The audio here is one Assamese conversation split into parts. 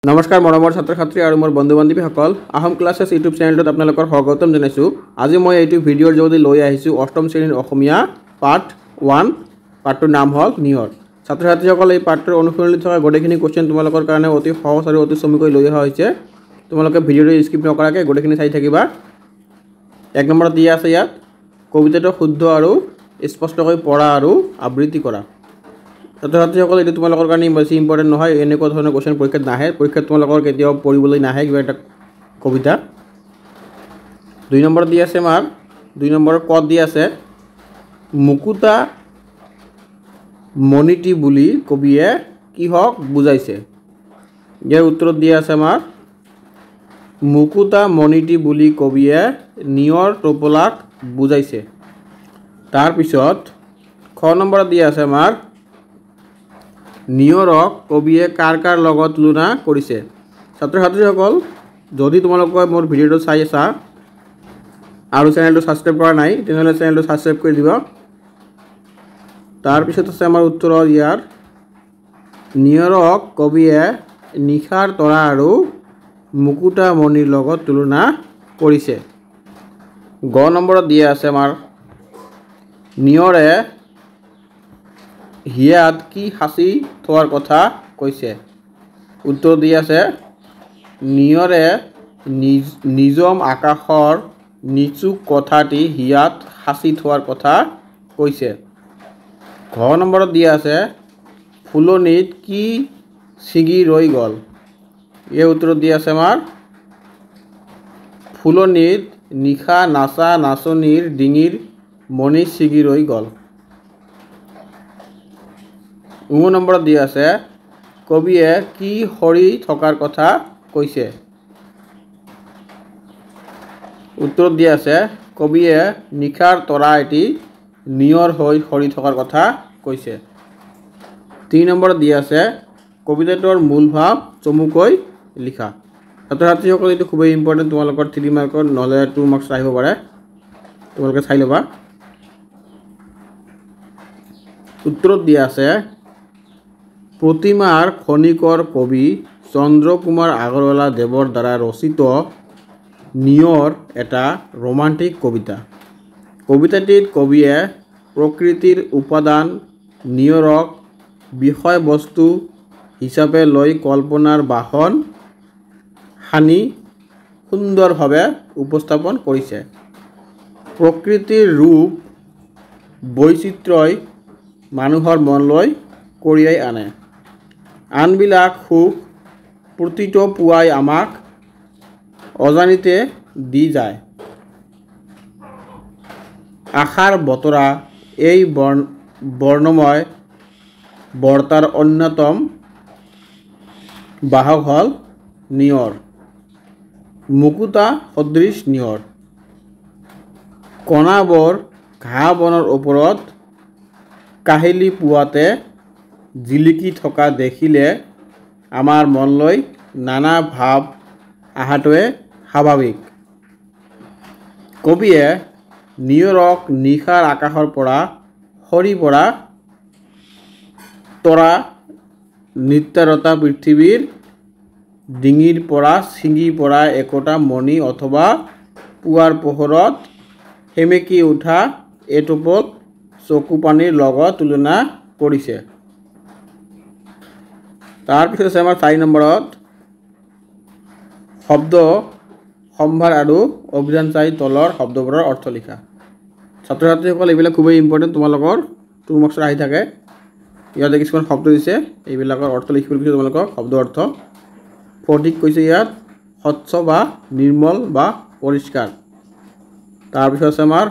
নমস্কাৰ মৰমৰ ছাত্ৰ ছাত্ৰী আৰু মোৰ বন্ধু বান্ধৱীসকল আহোম ক্লাছেছ ইউটিউব চেনেলটোত আপোনালোকৰ স্বাগতম জনাইছোঁ। আজি মই এইটো ভিডিঅ'ৰ জৰিয়তে লৈ আহিছোঁ অষ্টম শ্ৰেণীৰ অসমীয়া পাৰ্ট 1। পাৰ্টটোৰ নাম হ'ল নিয়ৰ। ছাত্ৰ ছাত্ৰীসকল এই পাৰ্টটোৰ অনুসৰণি থকা গোটেইখিনি কোৱেশ্চন তোমালোকৰ কাৰণে অতি সহজ আৰু অতি চমুকৈ লৈ অহা হৈছে। তোমালোকে ভিডিঅ'টো স্কিপ নকৰাকৈ গোটেইখিনি চাই থাকিবা। 1 নম্বৰত দিয়া আছে ইয়াত কবিতাটো শুদ্ধ আৰু স্পষ্টকৈ পঢ়া আৰু আবৃত্তি কৰা। ছাত্ৰ ছাত্ৰীসকল এইটো তোমালোকৰ কাৰণে বেছি ইম্পৰ্টেণ্ট নহয়, এনেকুৱা ধৰণৰ কোৱেশ্চন পৰীক্ষাত নাহে। পৰীক্ষাত তোমালোকৰ কেতিয়াও পঢ়িবলৈ নাহে কিবা এটা কবিতা। 2 নম্বৰত দি আছে আমাৰ 2 নম্বৰৰ কত দি আছে মুকুতা মণিটি বুলি কবিয়ে কিহক বুজাইছে। ইয়াৰ উত্তৰত দিয়া আছে আমাৰ মুকুতা মণিটি বুলি কবিয়ে নিয়ৰ টোপোলাক বুজাইছে। তাৰপিছত খ নম্বৰত দিয়া আছে আমাৰ নিয়ৰক কবিয়ে কাৰ কাৰ লগত তুলনা কৰিছে। ছাত্ৰ ছাত্ৰীসকল যদি তোমালোকে মোৰ ভিডিঅ'টো চাই আছা আৰু চেনেলটো ছাবস্ক্ৰাইব কৰা নাই তেনেহ'লে চেনেলটো ছাবস্ক্ৰাইব কৰি দিব। তাৰপিছত আছে আমাৰ উত্তৰৰ ইয়াৰ নিয়ৰক কবিয়ে নিশাৰ তৰা আৰু মুকুতা মণিৰ লগত তুলনা কৰিছে। গ নম্বৰত দিয়া আছে আমাৰ নিয়ৰে হিয়াত কি সাঁচি থোৱাৰ কথা কৈছে। উত্তৰ দি আছে নিয়ৰে নিজম আকাশৰ নিচুক কথাটি হিয়াত সাঁচি থোৱাৰ কথা কৈছে। ঘ নম্বৰত দিয়া আছে ফুলনিত কি ছিগি ৰৈ গ'ল। এই উত্তৰত দি আছে আমাৰ ফুলনিত নিশা নাচা নাচনীৰ ডিঙিৰ মণি ছিগি ৰৈ গ'ল। ঙ নম্বৰত দিয়া আছে কবিয়ে কি সৰি থকাৰ কথা কৈছে। উত্তৰত দিয়া আছে কবিয়ে নিশাৰ তৰা এটি নিয়ৰ হৈ সৰি থকাৰ কথা কৈছে। 3 নম্বৰত দিয়া আছে কবিতাটোৰ মূল ভাৱ চমুকৈ লিখা। ছাত্ৰ ছাত্ৰীসকল এইটো খুবেই ইম্পৰ্টেণ্ট, তোমালোকৰ 3 মাৰ্কৰ নহ'লে 2 মাৰ্কছ আহিব পাৰে, তোমালোকে চাই ল'বা। উত্তৰত দিয়া আছে প্ৰতিমাৰ খনিকৰ কবি চন্দ্ৰকুমাৰ আগৰৱালা দেৱৰ দ্বাৰা ৰচিত নিয়ৰ এটা ৰোমান্টিক কবিতা। কবিতাটিত কবিয়ে প্ৰকৃতিৰ উপাদান নিয়ৰক বিষয়বস্তু হিচাপে লৈ কল্পনাৰ বাহন সানি সুন্দৰভাৱে উপস্থাপন কৰিছে। প্ৰকৃতিৰ ৰূপ বৈচিত্ৰ্যই মানুহৰ মনলৈ কঢ়িয়াই আনে। আনবিলাক সুখ প্ৰতিটো পুৱাই আমাক অজানিতে দি যায়। আশাৰ বতৰা এই বৰ্ণময় বৰ্তাৰ অন্যতম বাহক হ'ল নিয়ৰ। মুকুতা সদৃশ নিয়ৰ কণাবোৰ ঘাঁহ বনৰ ওপৰত কাহিলি পুৱাতে জিলিকি থকা দেখিলে আমাৰ মনলৈ নানা ভাৱ অহাটোৱে স্বাভাৱিক। কবিয়ে নিয়ৰক নিশাৰ আকাশৰ পৰা সৰি পৰা তৰা নিত্যৰতা পৃথিৱীৰ ডিঙিৰ পৰা ছিঙি পৰা একোটা মণি অথবা পুৱাৰ পোহৰত সেমেকি উঠা এটোপল চকু পানীৰ লগত তুলনা কৰিছে। তাৰপিছত আছে আমাৰ 4 নম্বৰত শব্দ সম্ভাৰ আৰু অভিধান চাই তলৰ শব্দবোৰৰ অৰ্থ লিখা। ছাত্ৰ ছাত্ৰীসকল এইবিলাক খুবেই ইম্পৰ্টেণ্ট, তোমালোকৰ 2 মাৰ্কছত আহি থাকে। ইয়াতে কিছুমান শব্দ দিছে, এইবিলাকৰ অৰ্থ লিখিবলৈ কৈছে তোমালোকক। শব্দ অৰ্থ সঠিক কৈছে ইয়াত স্বচ্ছ বা নিৰ্মল বা পৰিষ্কাৰ। তাৰপিছত আছে আমাৰ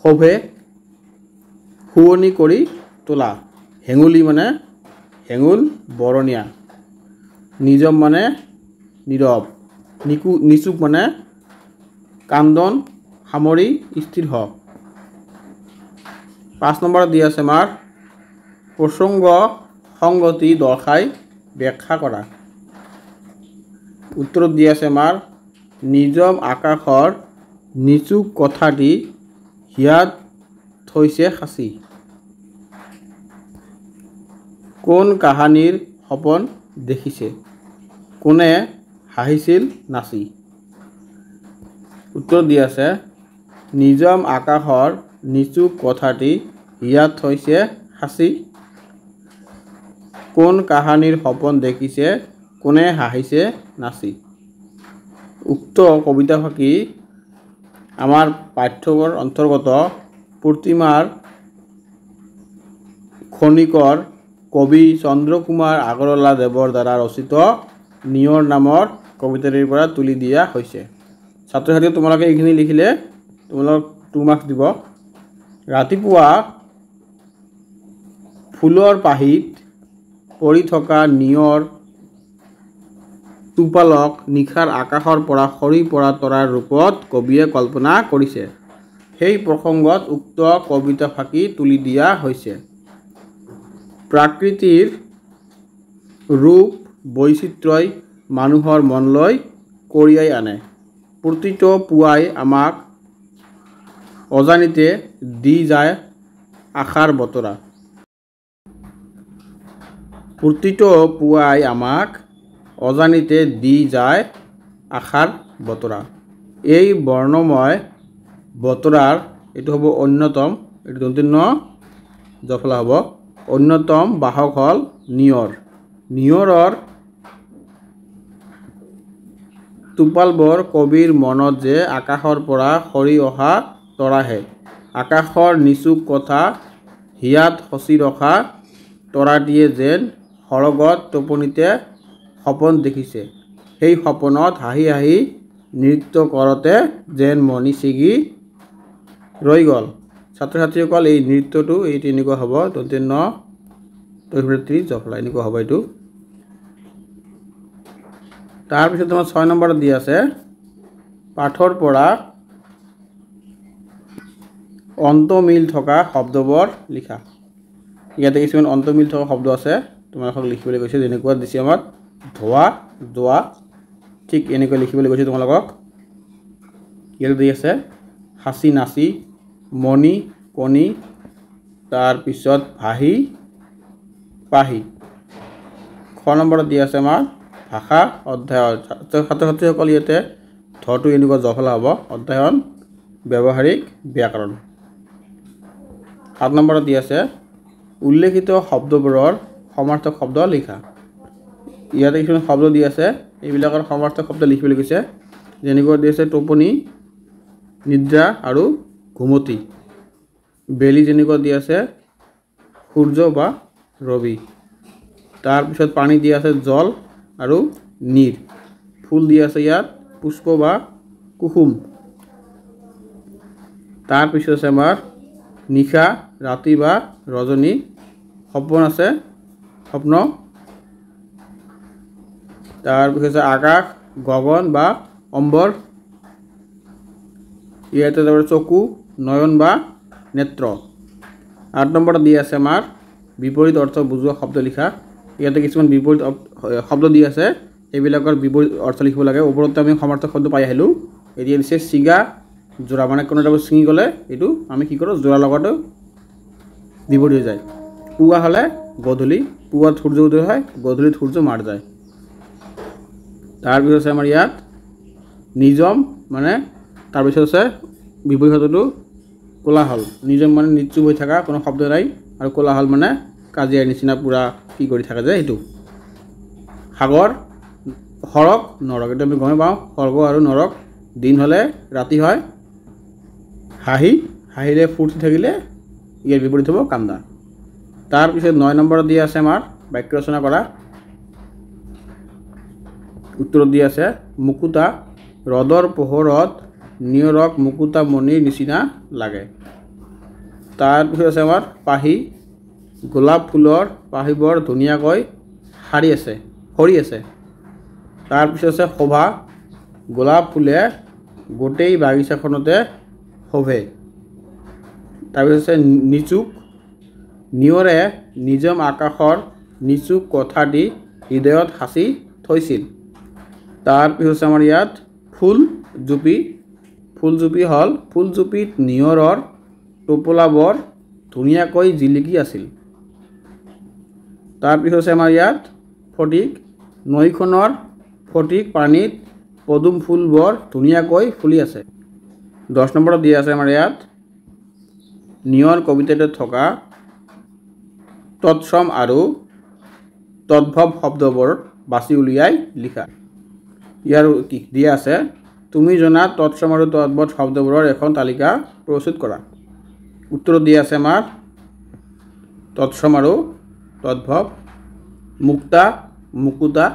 শোভে শুৱনি কৰি তোলা। হেঙুলি মানে হেঙুল বৰণীয়া। নিজম মানে নীৰৱ। নিচুক মানে কান্দন সামৰি স্থিৰ হওক। 5 নম্বৰত দি আছে আমাৰ প্ৰসংগ সংগতি দৰ্শাই ব্যাখ্যা কৰা। উত্তৰত দি আছে আমাৰ নিজম আকাশৰ নিচুক কথাটি হিয়াত থৈছে সাঁচি। কোন কাহানিৰ সপোন দেখিছে। কোনে হাঁহিছিল নাচি। উত্তৰ দি আছে নিজম আকাশৰ নিচুক কথাটি হিয়াত থৈছে সাঁচি। কোন কাহানিৰ সপোন দেখিছে কোনে হাঁহিছে নাচি। উক্ত কবিতা ফাঁকি আমাৰ পাঠ্যকৰ অন্তৰ্গত প্ৰতিমাৰ খনিকৰ কবি চন্দ্ৰকুমাৰ আগৰৱালা দেৱৰ দ্বাৰা ৰচিত নিয়ৰ নামৰ কবিতাটিৰ পৰা তুলি দিয়া হৈছে। ছাত্ৰ ছাত্ৰী তোমালোকে এইখিনি লিখিলে তোমালোক 2 মাৰ্কছ দিব। ৰাতিপুৱা ফুলৰ পাহিত পৰি থকা নিয়ৰ টোপালক নিশাৰ আকাশৰ পৰা সৰি পৰা তৰাৰ ৰূপত কবিয়ে কল্পনা কৰিছে। সেই প্ৰসংগত উক্ত কবিতা ফাঁকি তুলি দিয়া হৈছে। প্ৰাকৃতিৰ ৰূপ বৈচিত্ৰ্যই মানুহৰ মনলৈ কঢ়িয়াই আনে। প্ৰতিটো পুৱাই আমাক অজানিতে দি যায় আশাৰ বতৰা। প্ৰতিটো পুৱাই আমাক অজানিতে দি যায় আশাৰ বতৰা। এই বৰ্ণময় বতৰাৰ এইটো হ'ব অন্যতম, এইটো দন্ত্য জফলা হ'ব, অন্যতম বাহক হ'ল নিয়ৰ। নিয়ৰৰ টোপালবোৰ কবিৰ মনত যে আকাশৰ পৰা সৰি অহা তৰাহে। আকাশৰ নিচুক কথা হিয়াত সঁচি ৰখা তৰাটিয়ে যেন সৰগত টোপনিতে সপোন দেখিছে। সেই সপোনত হাঁহি হাঁহি নৃত্য কৰোঁতে যেন মণি ছিগি ৰৈ গ'ল। ছাত্ৰ ছাত্ৰীসকল এই নৃত্যটো এইটো এনেকুৱা হ'ব, দন্ত্য জফলা এনেকুৱা হ'ব এইটো। তাৰপিছত তোমাৰ 6 নম্বৰত দি আছে পাঠৰ পৰা অন্তমিল থকা শব্দবোৰ লিখা। ইয়াতে কিছুমান অন্তমিল থকা শব্দ আছে তোমালোকক লিখিবলৈ কৈছে। যেনেকুৱা দিছে আমাৰ ধোৱা যোৱা, ঠিক এনেকৈ লিখিবলৈ কৈছে তোমালোকক। ইয়াতে দি আছে সাঁচি নাচি, মণি কণী, তাৰপিছত ভাহি পাহি। খ নম্বৰত দি আছে আমাৰ ভাষা অধ্যয়ন। ছাত্ৰ ছাত্ৰীসকল ইয়াতে ধটো এনেকুৱা জফলা হ'ব, অধ্যয়ন ব্যৱহাৰিক ব্যাকৰণ। 7 নম্বৰত দি আছে উল্লেখিত শব্দবোৰৰ সমাৰ্থক শব্দ লিখা। ইয়াতে কিছুমান শব্দ দি আছে, এইবিলাকৰ সমাৰ্থক শব্দ লিখিবলৈ কৈছে। যেনেকুৱা দি আছে টোপনি, নিদ্ৰা আৰু ঘুমতি। বেলি যেনেকুৱা দি আছে সূৰ্য বা ৰবি। তাৰপিছত পানী দি আছে জল আৰু নীৰ। ফুল দি আছে ইয়াত পুষ্প বা কুসুম। তাৰপিছত আছে আমাৰ নিশা, ৰাতি বা ৰজনী। সপোন আছে স্বপ্ন। তাৰপিছত আছে আকাশ, গগন বা অম্বৰ। ইয়াতে চকু, নয়ন বা নেত্ৰ। 8 নম্বৰত দি আছে আমাৰ বিপৰীত অৰ্থ বুজোৱা শব্দ লিখা। ইয়াতে কিছুমান বিপৰীত শব্দ দি আছে, এইবিলাকৰ বিপৰীত অৰ্থ লিখিব লাগে। ওপৰতে আমি সমাৰ্থক শব্দ পাই আহিলোঁ। এতিয়া দিছে ছিগা যোৰা, মানে কোনো এটা ছিঙি গ'লে এইটো আমি কি কৰোঁ যোৰাৰ লগতো বিপৰীত হৈ যায়। পুৱা হ'লে গধূলি, পুৱাত সূৰ্য উদয় হয়, গধূলিত সূৰ্য মাৰ যায়। তাৰপিছত আছে আমাৰ ইয়াত নিজম, মানে তাৰপিছত আছে বিপৰীত শব্দটো কোলাহল। নিজম মানে নিশ্চুপ হৈ থকা, কোনো শব্দ নাই, আৰু কোলাহল মানে কাজিয়াৰ নিচিনা পূৰা কি কৰি থাকে যে এইটো। সাগৰ, সৰগ, নৰক। এইটো আমি গমে পাওঁ, সৰ্গ আৰু নৰক। দিন হ'লে ৰাতি হয়। হাঁহি, হাঁহিলে ফূৰ্তি থাকিলে ইয়াৰ বিপৰীত হ'ব কান্দা। তাৰপিছত 9 নম্বৰত দি আছে আমাৰ বাক্য ৰচনা কৰা। উত্তৰত দি আছে মুকুতা, ৰ'দৰ পোহৰত নিয়ৰক মুকুতা মণিৰ নিচিনা লাগে। তাৰপিছত আছে আমাৰ পাহি, গোলাপ ফুলৰ পাহিবোৰ ধুনীয়াকৈ সৰি আছে। তাৰপিছত আছে শোভা, গোলাপ ফুলে গোটেই বাগিচাখনতে শোভে। তাৰপিছত আছে নিচুক, নিয়ৰে নিজম আকাশৰ নিচুক কথাটি হৃদয়ত সাঁচি থৈছিল। তাৰপিছত আমাৰ ইয়াত ফুলজুপি। ফুলজুপি হ'ল ফুলজুপিত নিয়ৰৰ টোপোলাবোৰ ধুনীয়াকৈ জিলিকি আছিল। তাৰপিছত আছে আমাৰ ইয়াত ফটিক, নৈখনৰ ফটিক পানীত পদুম ফুল বৰ ধুনীয়াকৈ ফুলি আছে। 10 নম্বৰত দিয়া আছে আমাৰ ইয়াত নিয়ৰ কবিতাটোত থকা তৎসম আৰু তদ্ভৱ শব্দবোৰ বাছি উলিয়াই লিখা। ইয়াৰ দিয়া আছে তুমি জনা তৎসম আৰু তদ্ভৱ শব্দবোৰৰ এখন তালিকা প্ৰস্তুত কৰা। উত্তৰত দিয়া আছে আমাৰ তৎসম আৰু তদ্ভৱ মুক্তা মুকুতা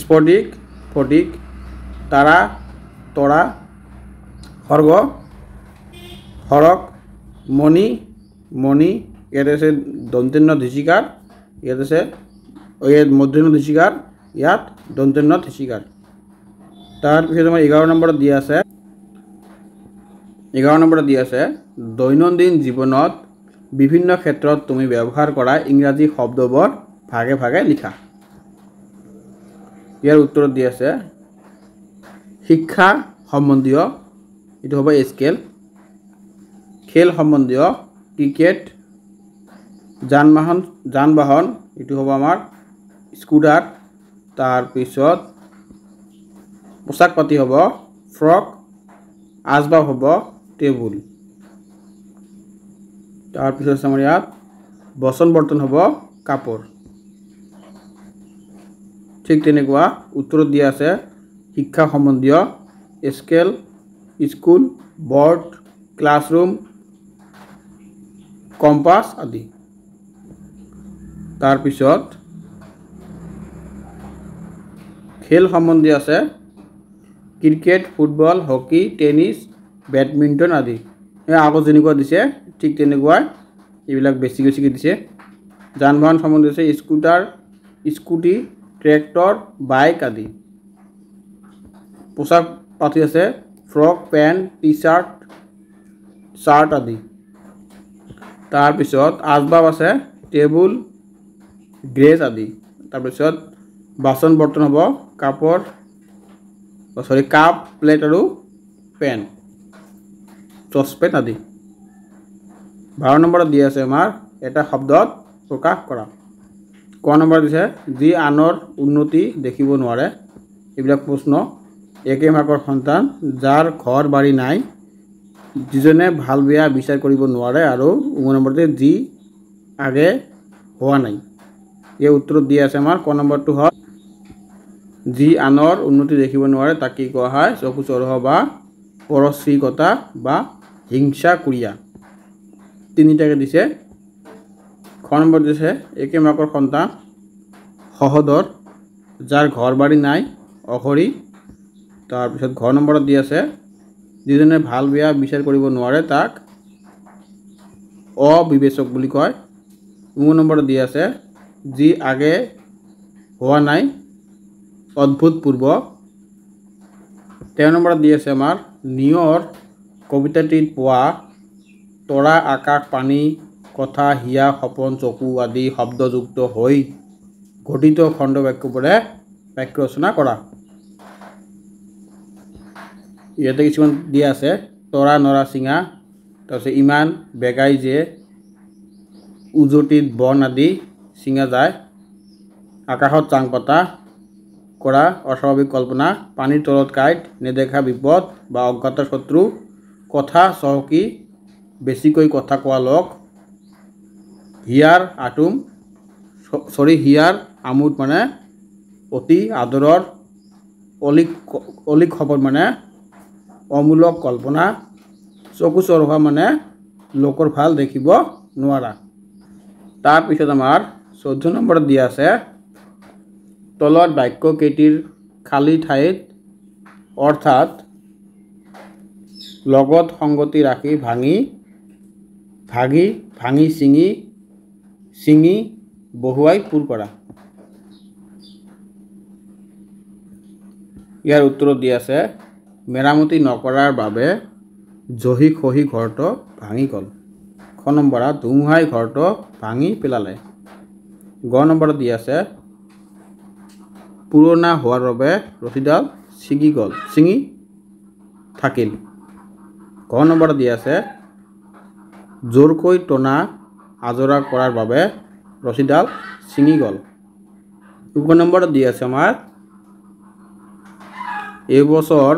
স্ফটিক ফটিক তাৰা তৰা সৰ্গ সৰক মণি মণি ইয়াত আছে দন্তেন্য ধিচিকাৰ ইয়াত আছে মধ্যাহ্ন ধিচিকাৰ ইয়াত দন্তেন্য ধিচিকাৰ। তাৰপিছত আমাৰ 11 নম্বৰত দিয়া আছে দৈনন্দিন জীৱনত বিভিন্ন ক্ষেত্ৰত তুমি ব্যৱহাৰ কৰা ইংৰাজী শব্দবোৰ ভাগে ভাগে লিখা। ইয়াৰ উত্তৰত দিয়া আছে শিক্ষা সম্বন্ধীয় এইটো হ'ব স্কেল, খেল সম্বন্ধীয় ক্ৰিকেট, যান বাহন এইটো হ'ব আমাৰ স্কুটাৰ, তাৰপিছত পোচাক পাতি হ'ব ফ্ৰক, আচবাব হ'ব টেবুল, তাৰপিছত আমাৰ ইয়াত বাচন বৰ্তন হ'ব কাপোৰ। ঠিক তেনেকুৱা উত্তৰত দিয়া আছে শিক্ষা সম্বন্ধীয় scale, school, board, classroom, compass আদি। তাৰপিছত খেল সম্বন্ধী আছে cricket, football, hockey, tennis, badminton আদি। আগত যেনেকুৱা দিছে ঠিক তেনেকুৱাই এইবিলাক বেছিকৈ দিছে। যান বাহন সম্বন্ধী আছে স্কুটাৰ, স্কুটি, ট্ৰেক্টৰ, বাইক আদি। পোচাক পাতি আছে frock, pant, T shirt, shirt আদি। তাৰপিছত আচবাব আছে টেবুল, গ্ৰেজ আদি। তাৰপিছত বাচন বৰ্তন হ'ব কাপ, প্লেট আৰু পেন, চচপেন আদি। 12 নম্বৰত দিয়া আছে আমাৰ এটা শব্দত প্ৰকাশ কৰা। ক নম্বৰত দিছে যি আনৰ উন্নতি দেখিব নোৱাৰে। এইবিলাক প্ৰশ্ন। একে মাকৰ সন্তান যাৰ ঘৰ বাৰী নাই, যিজনে ভাল বেয়া বিচাৰ কৰিব নোৱাৰে, আৰু 9 নম্বৰতে যি আগে হোৱা নাই। এই উত্তৰত দিয়া আছে আমাৰ ক নম্বৰটো হ'ল যি আনৰ উন্নতি দেখিব নোৱাৰে তাক কি কোৱা হয় চকু চৰহা বা পৰশ্ৰীকতা বা হিংসা কুৰিয়া। তিনিটাকে দিছে। খ নম্বৰ দিছে একে মাকৰ সন্তান সহোদৰ যাৰ ঘৰ বাৰী নাই অঘৰী। তাৰপিছত ঘ নম্বৰত দি আছে যিজনে ভাল বেয়া বিচাৰ কৰিব নোৱাৰে তাক অবিবেচক বুলি কয়। 9 নম্বৰত দি আছে যি আগে হোৱা নাই অদ্ভুতপূৰ্ব। 13 নম্বৰত দি আছে আমাৰ নিয়ৰ কবিতাটিত পোৱা তৰা, আকাশ, পানী, কথা, হিয়া, সপোন, চকু আদি শব্দযুক্ত হৈ গঠিত খণ্ড বাক্যবোৰে বাক্য ৰচনা কৰা। ইয়াতে কিছুমান দিয়া আছে তৰা নৰা চিঙা, তাৰপিছত ইমান বেগাই যে উজটিত বন আদি চিঙা যায়, আকাশত চাং পতা কৰা অস্বাভাৱিক কল্পনা, পানীৰ তলত কাঁইট, নেদেখা বিপদ বা অজ্ঞাত শত্ৰু, কথা চহকী বেছিকৈ কথা কোৱা লোক, হিয়াৰ আমোদ মানে অতি আদৰৰ, অলিক খবৰ মানে অমূলক কল্পনা, চকু চৰহা মানে লোকৰ ভাল দেখিব নোৱাৰা। তাৰপিছত আমাৰ 14 নম্বৰত দিয়া আছে তলত বাক্য কেইটিৰ খালী ঠাইত অৰ্থাৎ লগত সংগতি ৰাখি ভাঙি চিঙি বহুৱাই পূৰ কৰা। ইয়াৰ উত্তৰত দিয়া আছে মেৰামতি নকৰাৰ বাবে জহি খহি ঘৰটো ভাঙি গ'ল। খ নম্বৰত ধুমুহাই ঘৰটো ভাঙি পেলালে। গ নম্বৰত দিয়া আছে পুৰণা হোৱাৰ বাবে ৰছীডাল ছিঙি থাকিল। ঘ নম্বৰত দিয়া আছে জোৰকৈ টনা আজৰা কৰাৰ বাবে ৰছীডাল ছিঙি গ'ল। নম্বৰত দি আছে আমাৰ এবছৰ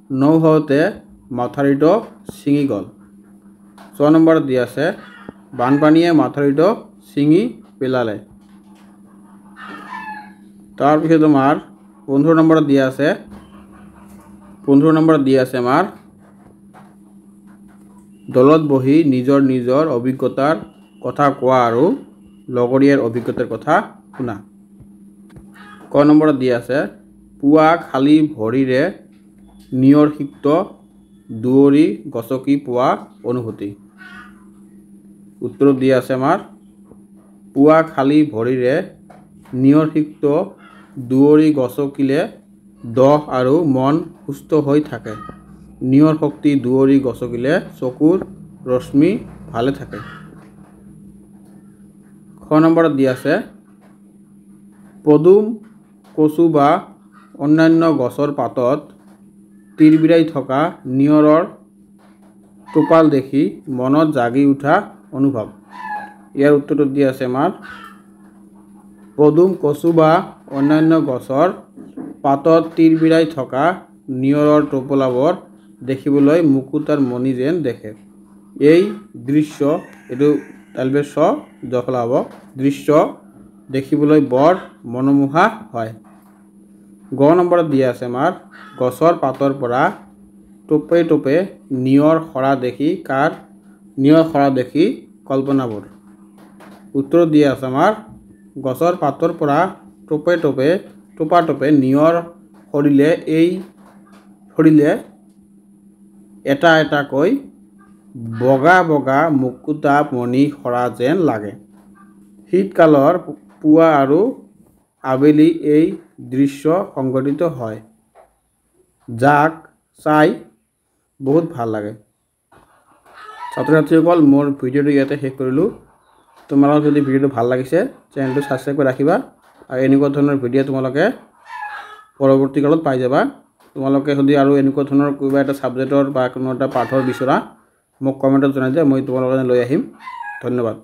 নৌহওঁতে মাথাউৰিটো ছিঙি গ'ল। 6 নম্বৰত দি আছে বানপানীয়ে মাথাউৰিটো ছিঙি পেলালে। তাৰপিছত আমাৰ 15 নম্বৰত দিয়া আছে আমাৰ দলত বহি নিজৰ নিজৰ অভিজ্ঞতাৰ কথা কোৱা আৰু লগৰীয়াৰ অভিজ্ঞতাৰ কথা শুনা। ক নম্বৰত দিয়া আছে পুৱা খালী ভৰিৰে নিয়ৰসিক্ত দুৱৰী গছকি পোৱা অনুভূতি। উত্তৰত দিয়া আছে আমাৰ পুৱা খালী ভৰিৰে নিয়ৰসিক্ত দুৱৰী গছকিলে দেহ আৰু মন সুস্থ হৈ থাকে। নিয়ৰ শক্তি দুৱৰী গছকিলে চকুৰ ৰশ্মি ভালে থাকে। খ নম্বৰত দিয়া আছে পদুম, কচু বা অন্যান্য গছৰ পাতত তিৰবিৰাই থকা নিয়ৰৰ টোপাল দেখি মনত জাগি উঠা অনুভৱ। ইয়াৰ উত্তৰটো দিয়া আছে আমাৰ পদুম, কচু বা অন্যান্য গছৰ পাতত তিৰবিৰাই থকা নিয়ৰৰ টোপোলাবোৰ দেখিবলৈ মুকুতাৰ মণি যেন দেখে। এই দৃশ্য দৃশ্য দেখিবলৈ বৰ মনোমোহা হয়। গ নম্বৰত দিয়া আছে আমাৰ গছৰ পাতৰ পৰা টোপে টোপে নিয়ৰ সৰা দেখি কল্পনাবোৰ। উত্তৰত দিয়া আছে আমাৰ গছৰ পাতৰ পৰা টোপা টোপে নিয়ৰ সৰিলে এটা এটাকৈ বগা বগা মুকুতা মণি সৰা যেন লাগে। শীতকালৰ পুৱা আৰু আবেলি এই দৃশ্য সংঘটিত হয়, যাক চাই বহুত ভাল লাগে। ছাত্ৰ ছাত্ৰীসকল, মোৰ ভিডিঅ'টো ইয়াতে শেষ কৰিলোঁ। তোমালোকৰ যদি ভিডিঅ'টো ভাল লাগিছে চেনেলটো ছাবস্ক্ৰাইব কৰি ৰাখিবা আৰু এনেকুৱা ধৰণৰ ভিডিঅ' তোমালোকে পৰৱৰ্তী কালত পাই যাবা। তোমালোকে যদি আৰু এনেকুৱা ধৰণৰ কিবা এটা ছাবজেক্টৰ বা কোনো এটা পাঠৰ বিচৰা মোক কমেণ্টত জনাই দিয়া, মই তোমালোকৰ লৈ আহিম। ধন্যবাদ।